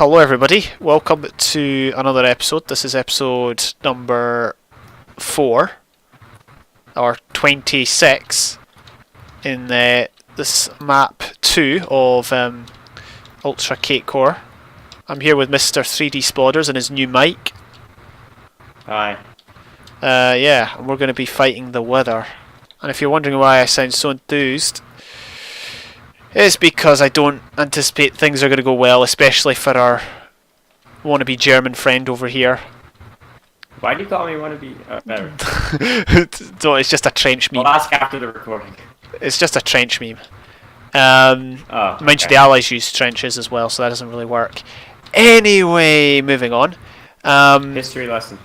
Hello everybody, welcome to another episode. This is episode number 4, or 26, in this map 2 of Ultra Cakecore. I'm here with Mr. 3D Spotters and his new mic. Hi. Yeah, and we're going to be fighting the Wither. And if you're wondering why I sound so enthused, it's because I don't anticipate things are going to go well, especially for our wannabe German friend over here. Why do you call me wannabe? Better. So it's just a trench meme. I'll ask after the recording. It's just a trench meme. Mind you, the Allies use trenches as well, so that doesn't really work. Anyway, moving on. History lesson.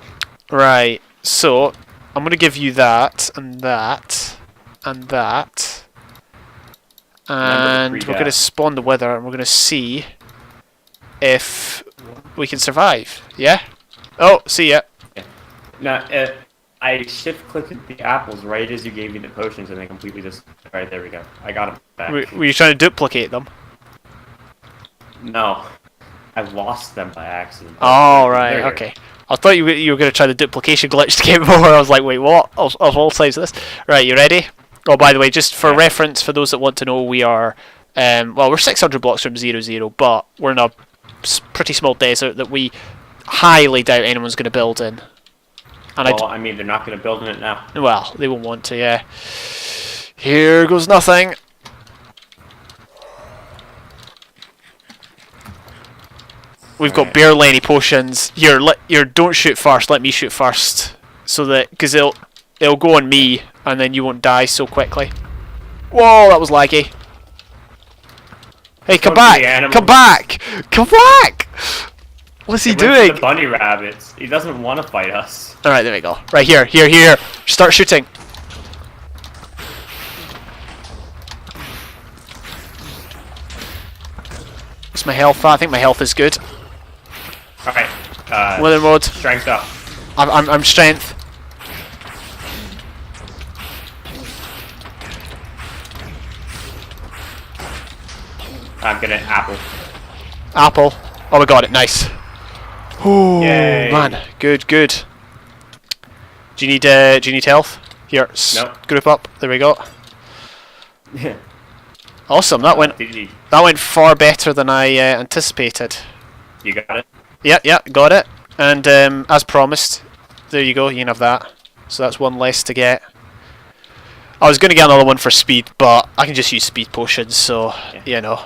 Right, so I'm going to give you that, and that, and that. And we're going to spawn the Wither, and we're going to see if we can survive. Yeah? Oh, see ya. Yeah. Now, I shift-clicked the apples right as you gave me the potions, and they completely just... Alright, there we go. I got them back. Were you trying to duplicate them? No. I lost them by accident. Oh, right, okay. I thought you were going to try the duplication glitch to get more. I was like, wait, what? Of all sides of this? Right, you ready? Oh, by the way, just for reference, for those that want to know, we are... well, we're 600 blocks from 0-0, but we're in a pretty small desert that we highly doubt anyone's going to build in. And well, I mean, they're not going to build in it now. Well, they won't want to, yeah. Here goes nothing. We've got barely any potions. Here, don't shoot first. Let me shoot first, so that because it'll go on me, and then you won't die so quickly. Whoa, that was laggy. Hey, come back! Come back! Come back! What's he doing? The bunny rabbits. He doesn't want to fight us. All right, there we go. Right here, here. Start shooting. What's my health? I think my health is good. Okay. Wither mode. Strength up. I'm strength. I'm gonna apple. Apple. Oh, we got it. Nice. Oh man, good. Do you need health? Here, nope. Group up. There we go. Awesome. That went far better than I anticipated. You got it. Yeah, got it. And as promised, there you go. You can have that. So that's one less to get. I was going to get another one for speed, but I can just use speed potions. So you know.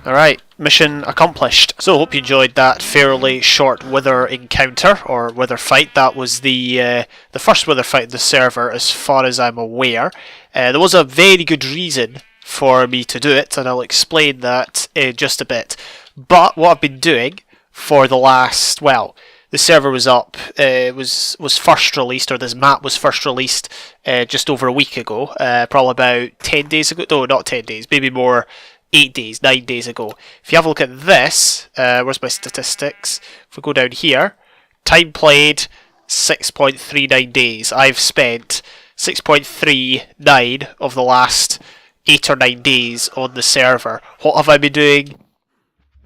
Alright, mission accomplished. So I hope you enjoyed that fairly short Wither encounter, or Wither fight. That was the first Wither fight in the server as far as I'm aware. There was a very good reason for me to do it, and I'll explain that in just a bit. But what I've been doing for the last, well, the server was up, was first released, or this map was first released just over a week ago, probably about 10 days ago, no, not 10 days, maybe more, 8 days, 9 days ago. If you have a look at this, where's my statistics? If we go down here, time played 6.39 days. I've spent 6.39 of the last 8 or 9 days on the server. What have I been doing?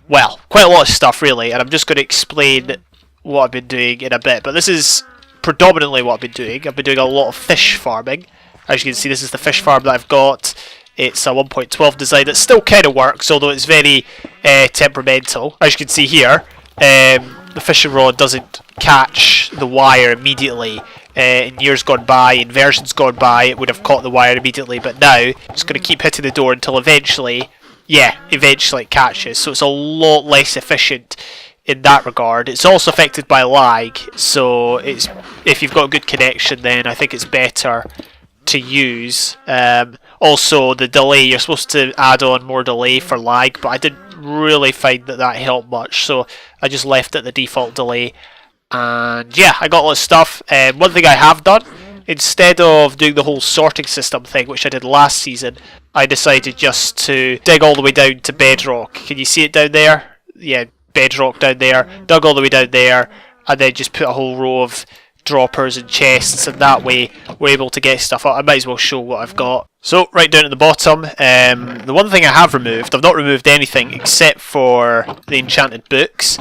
Well, quite a lot of stuff really, and I'm just going to explain what I've been doing in a bit. But this is predominantly what I've been doing. I've been doing a lot of fish farming. As you can see, this is the fish farm that I've got. It's a 1.12 design that still kind of works, although it's very temperamental. As you can see here, the fishing rod doesn't catch the wire immediately. In years gone by, in versions gone by, it would have caught the wire immediately, but now it's going to keep hitting the door until eventually it catches. So it's a lot less efficient in that regard. It's also affected by lag, so if you've got a good connection, then I think it's better to use. Also, the delay, you're supposed to add on more delay for lag, but I didn't really find that helped much, so I just left it the default delay. And yeah, I got a lot of stuff. One thing I have done, instead of doing the whole sorting system thing, which I did last season, I decided just to dig all the way down to bedrock. Can you see it down there? Yeah, bedrock down there. Dug all the way down there, and then just put a whole row of droppers and chests, and that way we're able to get stuff up. I might as well show what I've got. So right down at the bottom, the one thing I have removed, I've not removed anything except for the enchanted books,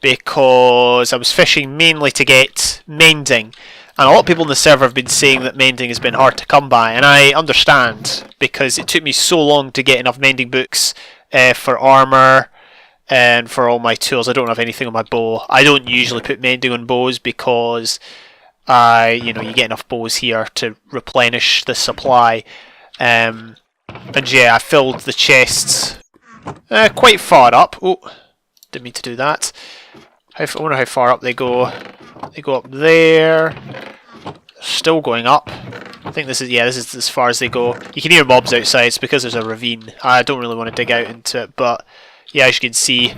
because I was fishing mainly to get mending. And a lot of people in the server have been saying that mending has been hard to come by, and I understand, because it took me so long to get enough mending books for armour and for all my tools. I don't have anything on my bow. I don't usually put mending on bows because you get enough bows here to replenish the supply. And yeah, I filled the chests quite far up. Oh, didn't mean to do that. I wonder how far up they go. They go up there. Still going up. I think this is as far as they go. You can hear mobs outside. It's because there's a ravine. I don't really want to dig out into it, but yeah, as you can see,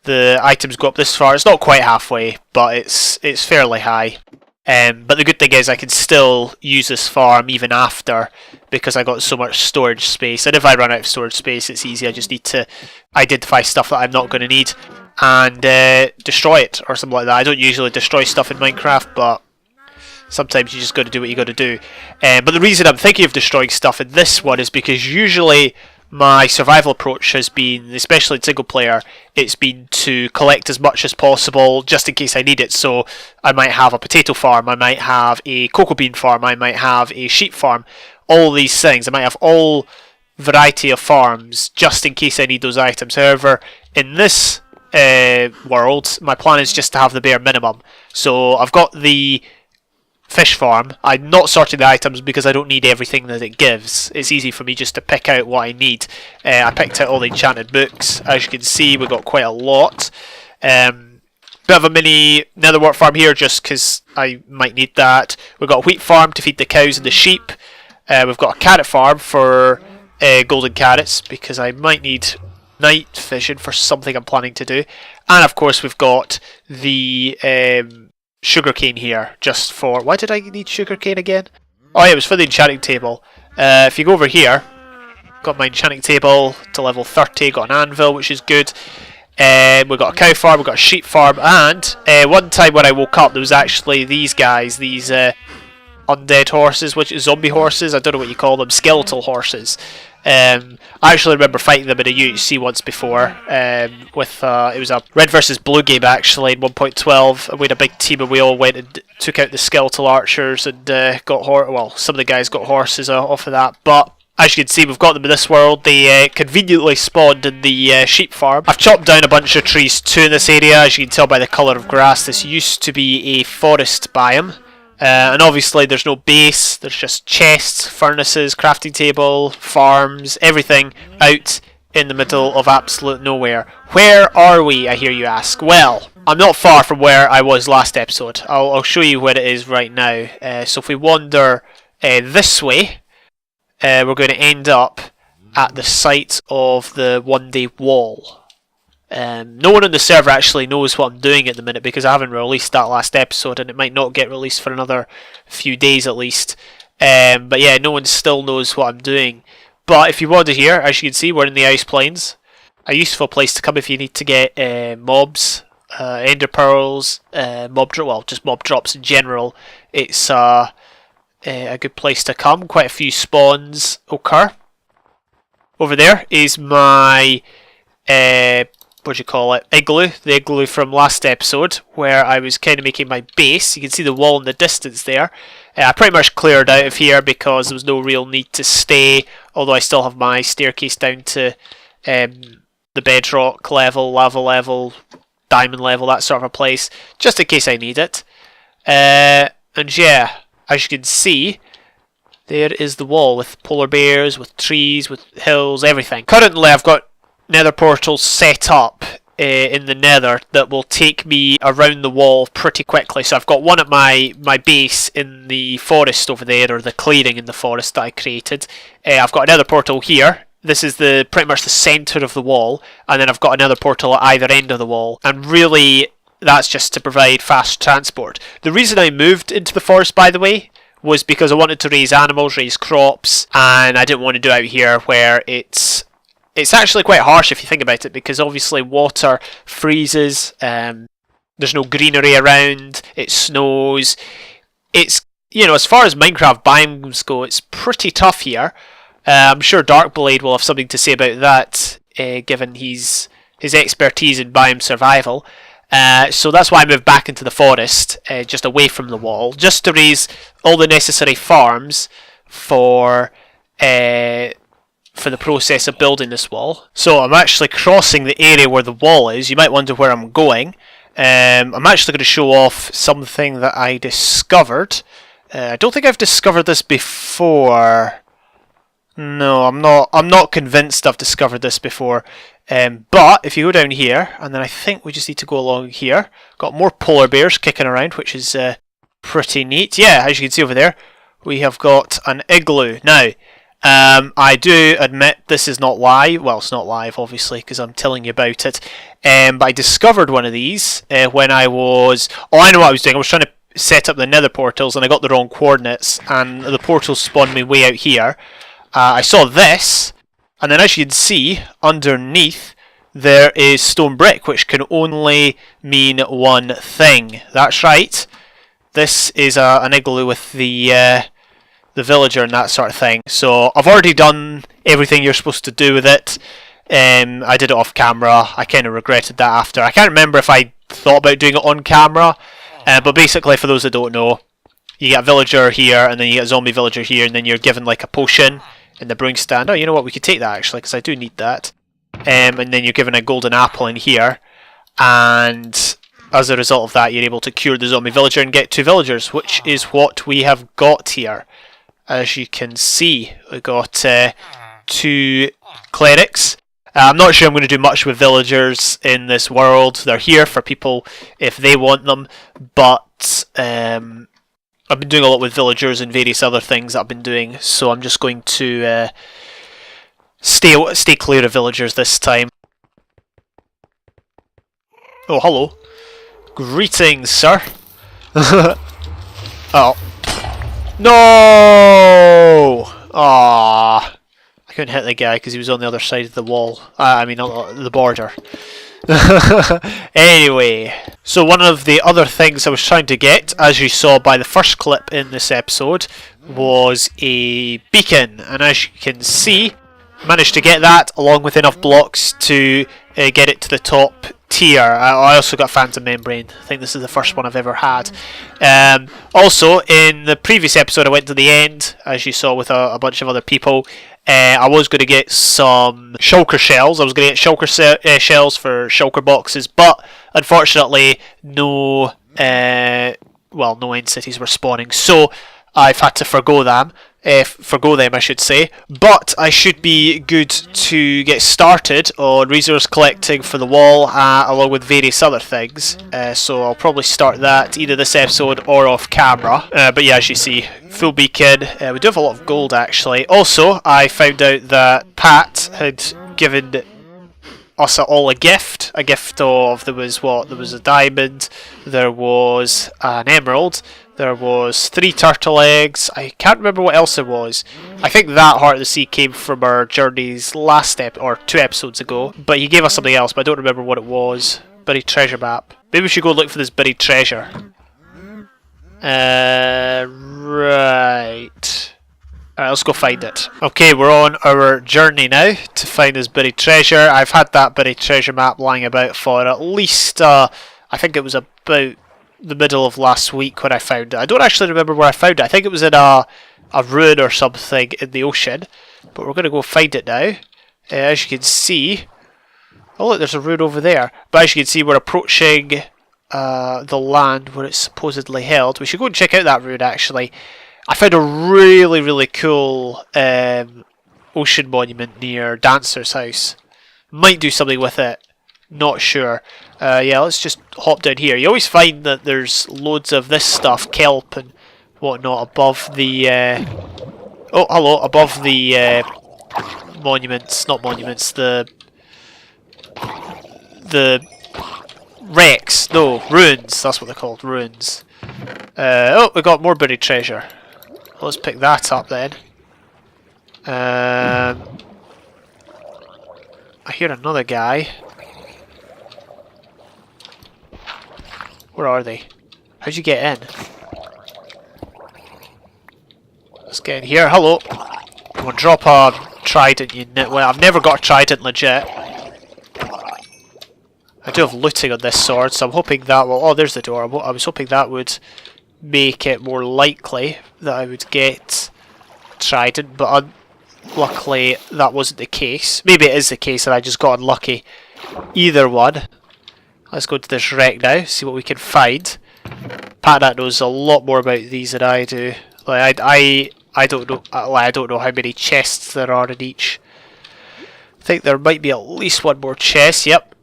the items go up this far. It's not quite halfway, but it's fairly high. But the good thing is I can still use this farm even after, because I got so much storage space. And if I run out of storage space, it's easy. I just need to identify stuff that I'm not going to need and destroy it or something like that. I don't usually destroy stuff in Minecraft, but sometimes you just got to do what you got to do. But the reason I'm thinking of destroying stuff in this one is because usually my survival approach has been, especially in single player, it's been to collect as much as possible just in case I need it. So I might have a potato farm, I might have a cocoa bean farm, I might have a sheep farm, all these things. I might have all variety of farms just in case I need those items. However, in this world, my plan is just to have the bare minimum. So I've got the fish farm. I'm not sorting the items because I don't need everything that it gives. It's easy for me just to pick out what I need. I picked out all the enchanted books. As you can see, we got quite a lot. Bit of a mini netherwort farm here just because I might need that. We've got a wheat farm to feed the cows and the sheep. We've got a carrot farm for golden carrots because I might need night vision for something I'm planning to do. And of course we've got the sugarcane here just for... Why did I need sugarcane again? Oh yeah, it was for the enchanting table. If you go over here, got my enchanting table to level 30, got an anvil, which is good. We've got a cow farm, we've got a sheep farm, and one time when I woke up there was actually these guys, these undead horses, which is zombie horses, I don't know what you call them, skeletal horses. I actually remember fighting them in a UHC once before, with it was a red versus blue game actually in 1.12. We had a big team and we all went and took out the skeletal archers and got some of the guys got horses off of that. But as you can see, we've got them in this world. They conveniently spawned in the sheep farm. I've chopped down a bunch of trees too in this area. As you can tell by the colour of grass, this used to be a forest biome. And obviously there's no base, there's just chests, furnaces, crafting table, farms, everything out in the middle of absolute nowhere. Where are we, I hear you ask? Well, I'm not far from where I was last episode. I'll show you where it is right now. So if we wander this way, we're going to end up at the site of the one-day wall. No one on the server actually knows what I'm doing at the minute because I haven't released that last episode and it might not get released for another few days at least. But yeah, no one still knows what I'm doing. But if you wander here, as you can see, we're in the ice plains. A useful place to come if you need to get mobs, ender pearls, just mob drops in general. It's a good place to come. Quite a few spawns occur. Over there is my igloo, the igloo from last episode where I was kind of making my base. You can see the wall in the distance there. I pretty much cleared out of here because there was no real need to stay, although I still have my staircase down to the bedrock level, lava level, diamond level, that sort of a place, just in case I need it. And yeah, as you can see, there is the wall with polar bears, with trees, with hills, everything. Currently I've got nether portals set up in the nether that will take me around the wall pretty quickly. So I've got one at my base in the forest over there, or the clearing in the forest that I created. I've got another portal here. This is pretty much the centre of the wall, and then I've got another portal at either end of the wall. And really, that's just to provide fast transport. The reason I moved into the forest, by the way, was because I wanted to raise animals, raise crops, and I didn't want to do out here where it's actually quite harsh if you think about it, because obviously water freezes, There's no greenery around. It snows. It's, you know, as far as Minecraft biomes go, it's pretty tough here. I'm sure Darkblade will have something to say about that, given his expertise in biome survival. So that's why I moved back into the forest, just away from the wall, just to raise all the necessary farms for the process of building this wall. So I'm actually crossing the area where the wall is. You might wonder where I'm going. I'm actually going to show off something that I discovered. I don't think I've discovered this before. No, I'm not convinced I've discovered this before. But if you go down here, and then I think we just need to go along here. Got more polar bears kicking around, which is pretty neat. Yeah, as you can see over there, we have got an igloo. Now, I do admit this is not live. Well, it's not live, obviously, because I'm telling you about it. But I discovered one of these when I was... Oh, I know what I was doing. I was trying to set up the nether portals, and I got the wrong coordinates, and the portals spawned me way out here. I saw this, and then as you can see, underneath, there is stone brick, which can only mean one thing. That's right. This is an igloo with the villager and that sort of thing. So I've already done everything you're supposed to do with it. I did it off camera. I kind of regretted that after. I can't remember if I thought about doing it on camera, but basically, for those that don't know, you get a villager here, and then you get a zombie villager here, and then you're given like a potion in the brewing stand. Oh, you know what? We could take that actually, because I do need that. And then you're given a golden apple in here, and as a result of that, you're able to cure the zombie villager and get 2 villagers, which is what we have got here. As you can see, we got 2 clerics. I'm not sure I'm going to do much with villagers in this world. They're here for people if they want them, but I've been doing a lot with villagers and various other things that I've been doing, so I'm just going to stay clear of villagers this time. Oh, hello. Greetings, sir. Oh. No! Ah, I couldn't hit the guy because he was on the other side of the wall. I mean, the border. Anyway, so one of the other things I was trying to get, as you saw by the first clip in this episode, was a beacon, and as you can see, managed to get that along with enough blocks to get it to the top tier. I also got Phantom Membrane. I think this is the first one I've ever had. Also, in the previous episode I went to the end, as you saw with a bunch of other people. I was going to get some shulker shells. I was going to get shulker shells for shulker boxes, but unfortunately no end cities were spawning, so I've had to forgo them, I should say. But I should be good to get started on resource collecting for the wall, along with various other things. So I'll probably start that either this episode or off camera. But yeah, as you see, full beacon. We do have a lot of gold actually. Also, I found out that Pat had given us all a gift. A gift of, there was a diamond, there was an emerald, there was 3 turtle eggs. I can't remember what else there was. I think that Heart of the Sea came from our journeys last or 2 episodes ago. But he gave us something else, but I don't remember what it was. Buried treasure map. Maybe we should go look for this buried treasure. Right. Alright, let's go find it. Okay, we're on our journey now to find this buried treasure. I've had that buried treasure map lying about for at least, I think it was about the middle of last week when I found it. I don't actually remember where I found it. I think it was in a ruin or something in the ocean. But we're going to go find it now. As you can see... Oh look, there's a ruin over there. But as you can see, we're approaching the land where it's supposedly held. We should go and check out that ruin actually. I found a really, really cool ocean monument near Dancer's house. Might do something with it. Not sure. Yeah, let's just hop down here. You always find that there's loads of this stuff, kelp and whatnot, above the... Oh, hello, above the monuments. Not monuments, the wrecks. No, ruins. That's what they're called, ruins. Oh, we got more buried treasure. Let's pick that up then. I hear another guy. Where are they? How'd you get in? Let's get in here. Hello. Come on, drop a trident, you nit. Well, I've never got a trident legit. I do have looting on this sword, so I'm hoping that will... Oh, there's the door. I was hoping that would make it more likely that I would get trident, but luckily that wasn't the case. Maybe it is the case and I just got unlucky. Either one. Let's go to this wreck now, see what we can find. Patnat knows a lot more about these than I do. Like I don't know. I don't know how many chests there are in each. I think there might be at least one more chest. Yep.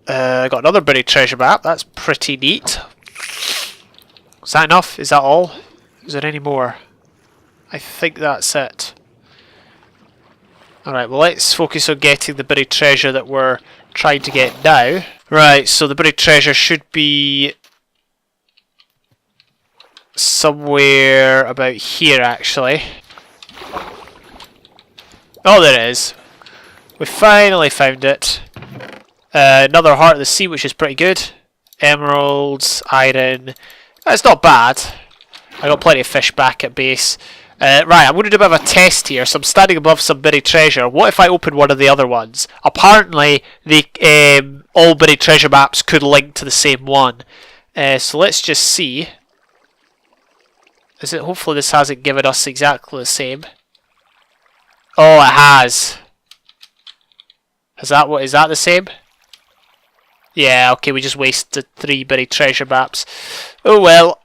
Got another buried treasure map. That's pretty neat. Is that enough? Is that all? Is there any more? I think that's it. Alright, well let's focus on getting the buried treasure that we're trying to get now. Right, so the buried treasure should be somewhere about here actually. Oh, there it is. We finally found it. Another Heart of the Sea, which is pretty good. Emeralds, iron. That's not bad. I got plenty of fish back at base. Right, I'm going to do a bit of a test here. So I'm standing above some buried treasure. What if I open one of the other ones? Apparently, the all buried treasure maps could link to the same one. So let's just see. Is it? Hopefully this hasn't given us exactly the same. Oh, it has. Is that what? Is that the same? Yeah. Okay, we just wasted 3 buried treasure maps. Oh well.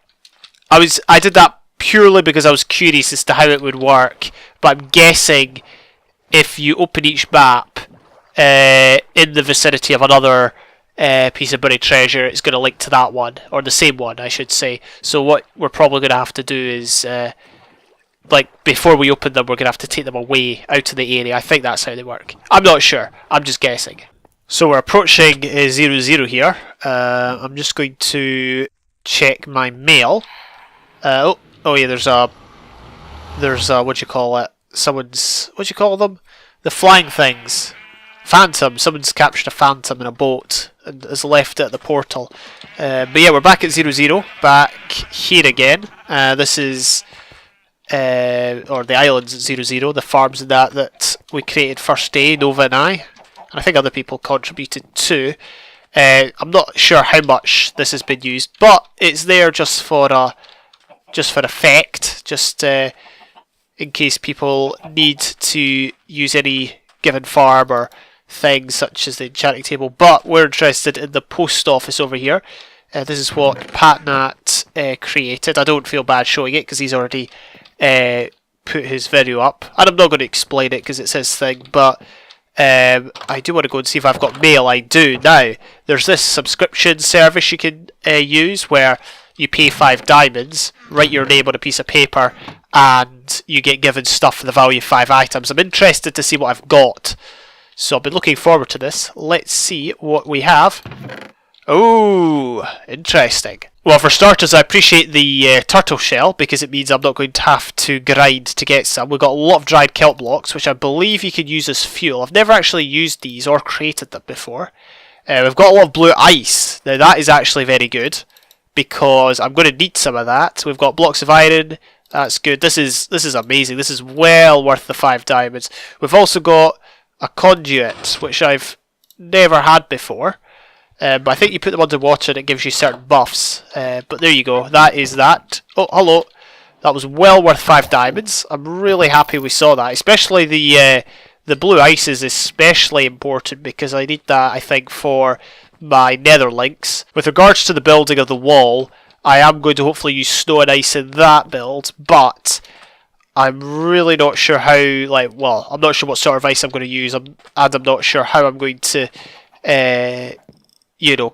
I did that purely because I was curious as to how it would work. But I'm guessing if you open each map in the vicinity of another piece of buried treasure, it's going to link to that one, or the same one, I should say. So what we're probably going to have to do is, like, before we open them, we're going to have to take them away out of the area. I think that's how they work. I'm not sure. I'm just guessing. So we're approaching 00 here. I'm just going to check my mail. Oh yeah, there's a what do you call it? Someone's, what do you call them? The flying things. Phantom. Someone's captured a phantom in a boat and has left it at the portal. But yeah, we're back at 00, back here again. This is, or the islands at 00, the farms and that we created first day, Nova and I. And I think other people contributed too. I'm not sure how much this has been used, but it's there just for effect, just in case people need to use any given farm or things such as the enchanting table. But we're interested in the post office over here. This is what Patnat created. I don't feel bad showing it because he's already put his video up, and I'm not going to explain it because it's his thing, but I do want to go and see if I've got mail. I do. Now, there's this subscription service you can use where you pay 5 diamonds, write your name on a piece of paper, and you get given stuff for the value of 5 items. I'm interested to see what I've got, so I've been looking forward to this. Let's see what we have. Oh, interesting. Well, for starters, I appreciate the turtle shell because it means I'm not going to have to grind to get some. We've got a lot of dried kelp blocks, which I believe you can use as fuel. I've never actually used these or created them before. We've got a lot of blue ice. Now that is actually very good because I'm going to need some of that. We've got blocks of iron. That's good. This is amazing. This is well worth the 5 diamonds. We've also got a conduit, which I've never had before. But I think you put them underwater and it gives you certain buffs. But there you go. That is that. Oh, hello. That was well worth 5 diamonds. I'm really happy we saw that. Especially the blue ice is especially important because I need that, I think, for my nether links. With regards to the building of the wall, I am going to hopefully use snow and ice in that build. But I'm really not sure how, well, I'm not sure what sort of ice I'm going to use. And I'm not sure how I'm going to...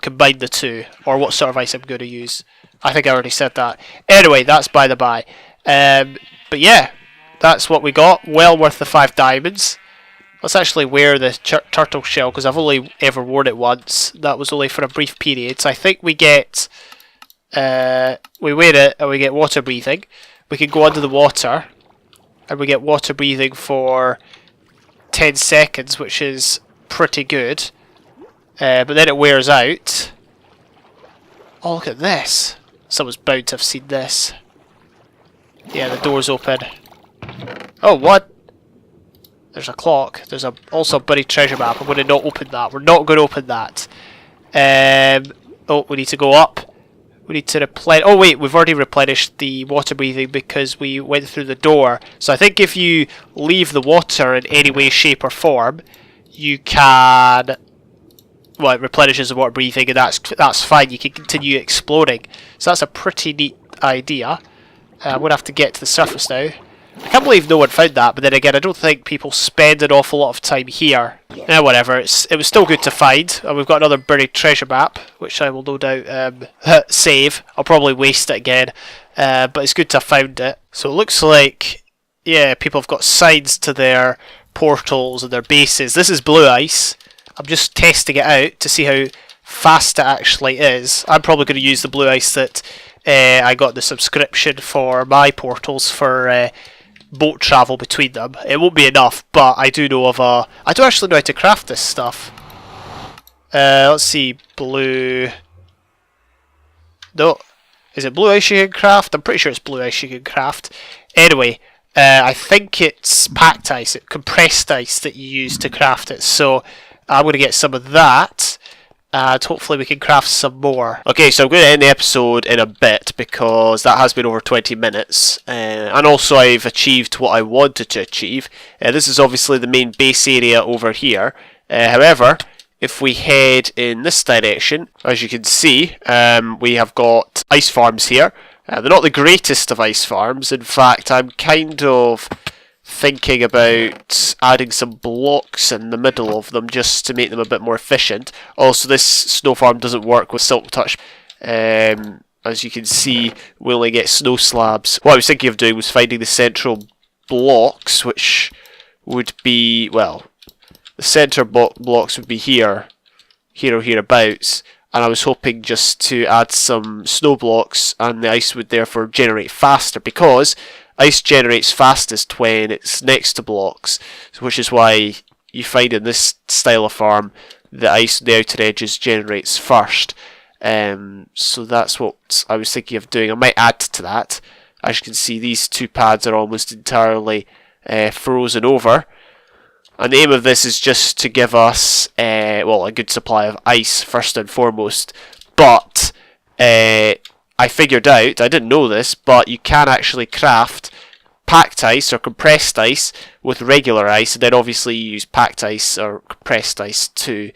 combine the two, or what sort of ice I'm going to use. I think I already said that. Anyway, that's by the by. But yeah, that's what we got. Well worth the 5 diamonds. Let's actually wear the turtle shell, because I've only ever worn it once. That was only for a brief period. So I think we get... we wear it, and we get water breathing. We can go under the water, and we get water breathing for 10 seconds, which is pretty good. But then it wears out. Oh, look at this. Someone's bound to have seen this. Yeah, the door's open. Oh, what? There's a clock. There's also a buried treasure map. I'm going to not open that. We're not going to open that. Oh, we need to go up. We need to replenish. Oh wait, we've already replenished the water breathing because we went through the door. So I think if you leave the water in any way, shape or form, you can... Well, it replenishes the water breathing, and that's fine. You can continue exploring. So that's a pretty neat idea. I'm going to have to get to the surface now. I can't believe no one found that, but then again, I don't think people spend an awful lot of time here. Whatever, it was still good to find. And we've got another buried treasure map, which I will no doubt save. I'll probably waste it again, but it's good to have found it. So it looks like, yeah, people have got signs to their portals and their bases. This is blue ice. I'm just testing it out to see how fast it actually is. I'm probably going to use the blue ice that I got the subscription for my portals for boat travel between them. It won't be enough, but I do know of a... I don't actually know how to craft this stuff. Let's see, blue... No, is it blue ice you can craft? I'm pretty sure it's blue ice you can craft. Anyway, I think it's packed ice, compressed ice that you use to craft it, so I'm going to get some of that. And hopefully we can craft some more. Okay, so I'm going to end the episode in a bit because that has been over 20 minutes. And also I've achieved what I wanted to achieve. This is obviously the main base area over here. However, if we head in this direction, as you can see, we have got ice farms here. They're not the greatest of ice farms. In fact, I'm kind of thinking about adding some blocks in the middle of them just to make them a bit more efficient. Also, this snow farm doesn't work with Silk Touch. As you can see, we only get snow slabs. What I was thinking of doing was finding the central blocks, which would be, well, the centre blocks would be here or hereabouts, and I was hoping just to add some snow blocks and the ice would therefore generate faster, because ice generates fastest when it's next to blocks, which is why you find in this style of farm the ice on the outer edges generates first. So that's what I was thinking of doing. I might add to that. As you can see, these two pads are almost entirely frozen over. And the aim of this is just to give us well, a good supply of ice first and foremost. But I figured out, I didn't know this, but you can actually craft packed ice or compressed ice with regular ice, and then obviously you use packed ice or compressed ice to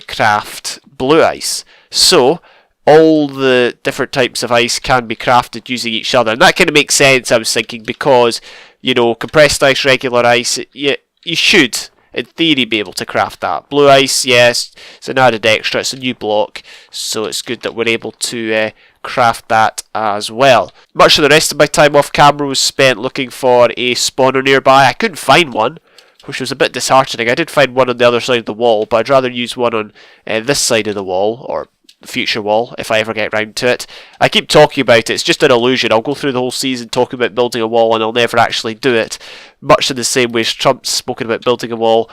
craft blue ice. So all the different types of ice can be crafted using each other, and that kind of makes sense, I was thinking, because, you know, compressed ice, regular ice, you should, in theory, be able to craft that. Blue ice, yes, it's an added extra, it's a new block, so it's good that we're able to craft that as well. Much of the rest of my time off camera was spent looking for a spawner nearby. I couldn't find one, which was a bit disheartening. I did find one on the other side of the wall, but I'd rather use one on this side of the wall, or the future wall, if I ever get round to it. I keep talking about it, it's just an illusion. I'll go through the whole season talking about building a wall and I'll never actually do it. Much in the same way as Trump's spoken about building a wall.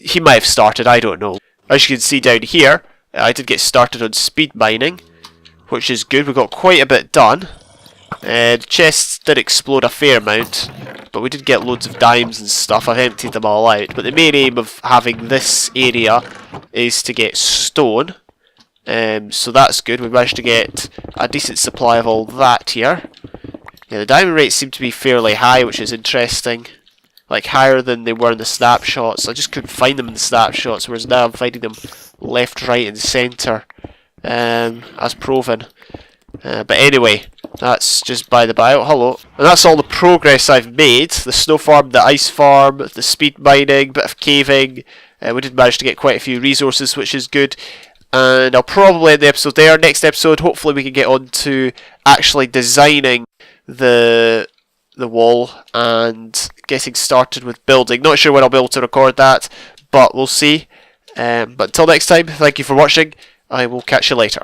He might have started, I don't know. As you can see down here, I did get started on speed mining, which is good. We got quite a bit done. The chests did explode a fair amount, but we did get loads of dimes and stuff. I've emptied them all out. But the main aim of having this area is to get stone. So that's good. We managed to get a decent supply of all that here. Yeah, the diamond rates seem to be fairly high, which is interesting. Like higher than they were in the snapshots. I just couldn't find them in the snapshots, whereas now I'm finding them left, right and centre. As proven. But anyway, that's just by the by. Oh, hello. And that's all the progress I've made. The snow farm, the ice farm, the speed mining, bit of caving. We did manage to get quite a few resources, which is good. And I'll probably end the episode there. Next episode, hopefully we can get on to actually designing the wall and getting started with building. Not sure when I'll be able to record that, but we'll see. But until next time, thank you for watching. I will catch you later.